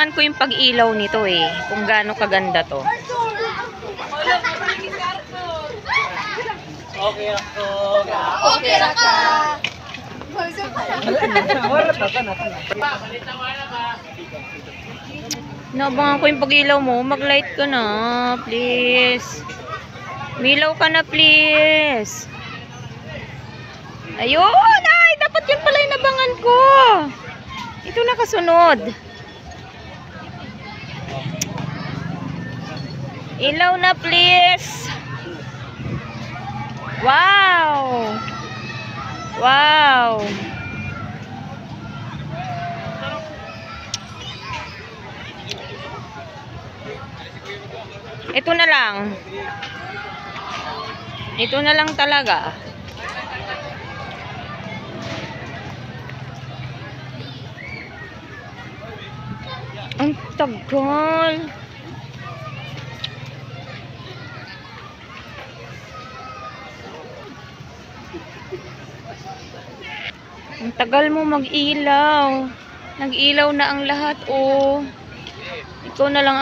Inabangan ko yung pag-ilaw nito eh. Kung gaano kaganda to. Okay ako. Okay ra ka. Inabangan ko yung pag-ilaw mo. Mag-light ka na, please. Milaw ka na, please. Ayun! Ay, dapat yun pala yung nabangan ko. Ito nakasunod. Ilaw na, please. Wow! Wow! Ito na lang. Ito na lang talaga. Ang tagal. Ang tagal mo mag-ilaw. Nag-ilaw na ang lahat, oh. Ikaw na lang